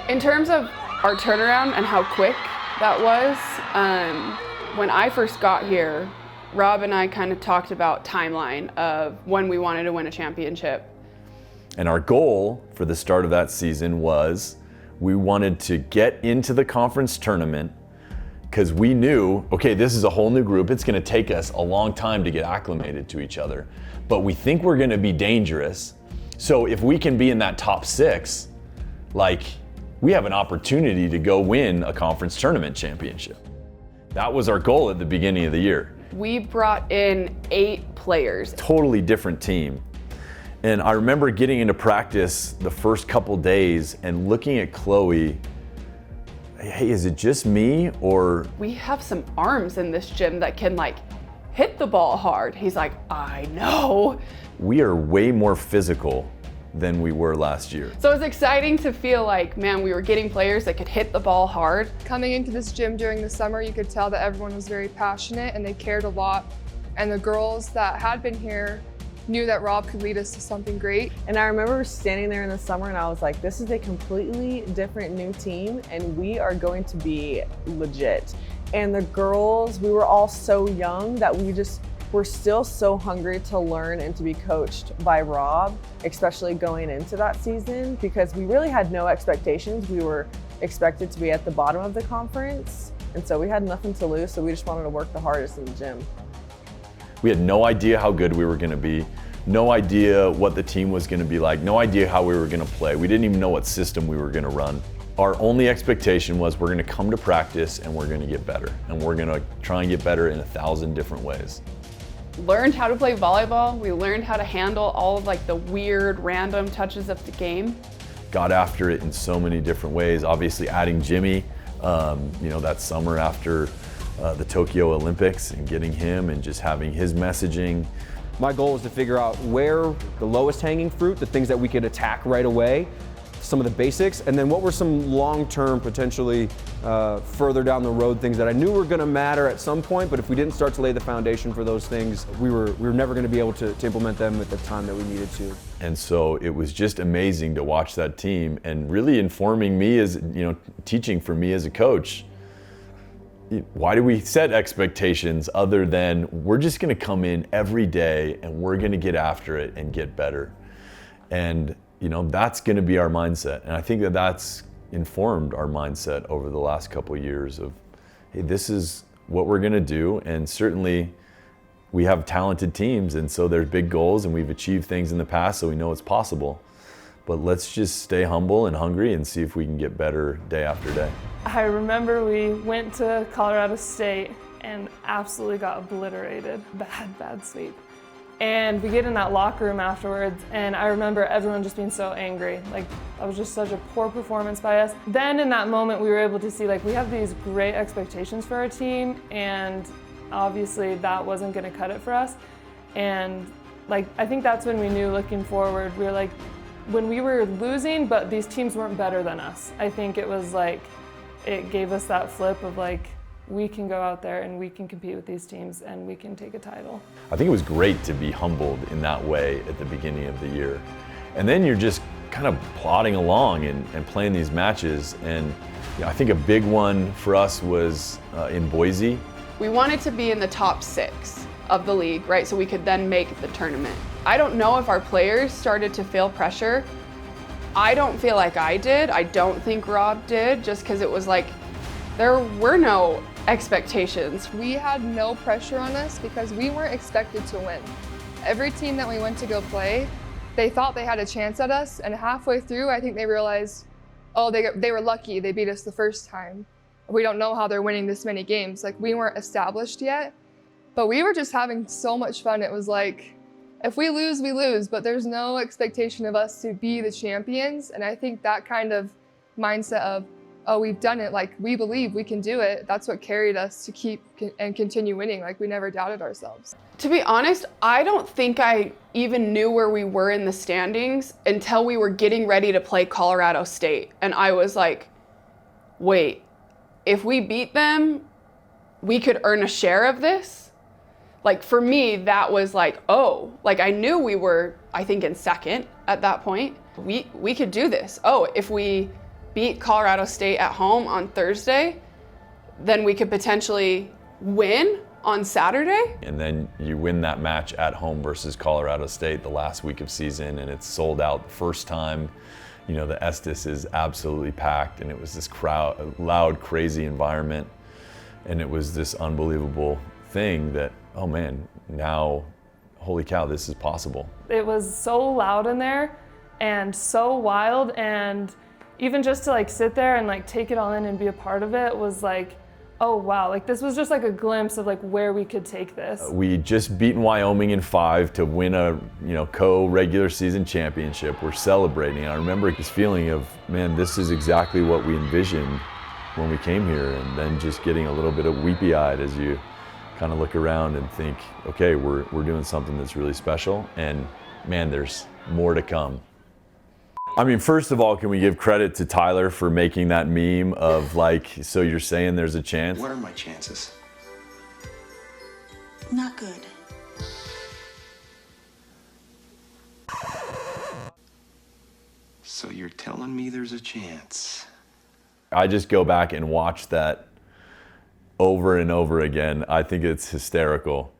In terms of our turnaround and how quick that was, when I first got here, Rob and I kind of talked about timeline of when we wanted to win a championship. And our goal for the start of that season was we wanted to get into the conference tournament because we knew, okay, this is a whole new group. It's going to take us a long time to get acclimated to each other, but we think we're going to be dangerous. So if we can be in that top 6, like, we have an opportunity to go win a conference tournament championship. That was our goal at the beginning of the year. We brought in 8 players. Totally different team. And I remember getting into practice the first couple days and looking at Chloe, hey, is it just me or? We have some arms in this gym that can like hit the ball hard. He's like, I know. We are way more physical than we were last year. So it's exciting to feel like, man, we were getting players that could hit the ball hard. Coming into this gym during the summer, you could tell that everyone was very passionate and they cared a lot. And the girls that had been here knew that Rob could lead us to something great. And I remember standing there in the summer and I was like, this is a completely different new team and we are going to be legit. And the girls, we were all so young that we're still so hungry to learn and to be coached by Rob, especially going into that season, because we really had no expectations. We were expected to be at the bottom of the conference, and so we had nothing to lose, so we just wanted to work the hardest in the gym. We had no idea how good we were going to be, no idea what the team was going to be like, no idea how we were going to play. We didn't even know what system we were going to run. Our only expectation was we're going to come to practice and we're going to get better, and we're going to try and get better in 1,000 different ways. Learned how to play volleyball. We learned how to handle all of like the weird random touches of the game. Got after it in so many different ways. Obviously adding Jimmy, that summer after the Tokyo Olympics, and getting him and just having his messaging. My goal was to figure out where the lowest hanging fruit, the things that we could attack right away, some of the basics, and then what were some long-term, potentially further down the road things that I knew were going to matter at some point, but if we didn't start to lay the foundation for those things, we were never going to be able to implement them at the time that we needed to. And so it was just amazing to watch that team and really informing me as, teaching for me as a coach. Why do we set expectations other than we're just going to come in every day and we're going to get after it and get better? And that's going to be our mindset. And I think that that's informed our mindset over the last couple of years of, hey, this is what we're going to do. And certainly we have talented teams, and so there's big goals, and we've achieved things in the past, so we know it's possible. But let's just stay humble and hungry and see if we can get better day after day. I remember we went to Colorado State and absolutely got obliterated. Bad sweep. And we get in that locker room afterwards, and I remember everyone just being so angry. Like, that was just such a poor performance by us. Then in that moment, we were able to see, like, we have these great expectations for our team, and obviously that wasn't gonna cut it for us. And like, I think that's when we knew looking forward, we were like, when we were losing, but these teams weren't better than us, I think it was like, it gave us that flip of like, we can go out there and we can compete with these teams and we can take a title. I think it was great to be humbled in that way at the beginning of the year. And then you're just kind of plodding along and playing these matches. And I think a big one for us was in Boise. We wanted to be in the top 6 of the league, right? So we could then make the tournament. I don't know if our players started to feel pressure. I don't feel like I did. I don't think Rob did, just because it was like, there were no expectations. We had no pressure on us because we weren't expected to win. Every team that we went to go play, they thought they had a chance at us, and halfway through, I think they realized, oh, they were lucky, they beat us the first time. We don't know how they're winning this many games. Like, we weren't established yet, but we were just having so much fun. It was like, if we lose, we lose, but there's no expectation of us to be the champions. And I think that kind of mindset of, oh, we've done it, like, we believe we can do it, that's what carried us to keep and continue winning. Like, we never doubted ourselves. To be honest, I don't think I even knew where we were in the standings until we were getting ready to play Colorado State. And I was like, wait, if we beat them, we could earn a share of this? Like, for me, that was like, oh, like, I knew we were, I think, in second at that point. We could do this. Oh, if we beat Colorado State at home on Thursday, then we could potentially win on Saturday. And then you win that match at home versus Colorado State the last week of season, and it's sold out the first time. You know, the Estes is absolutely packed, and it was this loud, crazy environment. And it was this unbelievable thing that, oh man, now, holy cow, this is possible. It was so loud in there and so wild, and even just to like sit there and like take it all in and be a part of it was like, oh wow, like this was just like a glimpse of like where we could take this. We just beaten Wyoming in 5 to win a co-regular season championship. We're celebrating. I remember this feeling of, man, this is exactly what we envisioned when we came here, and then just getting a little bit of weepy-eyed as you kind of look around and think, okay, we're doing something that's really special, and man, there's more to come. I mean, first of all, can we give credit to Tyler for making that meme of like, so you're saying there's a chance? What are my chances? Not good. So you're telling me there's a chance? I just go back and watch that over and over again. I think it's hysterical.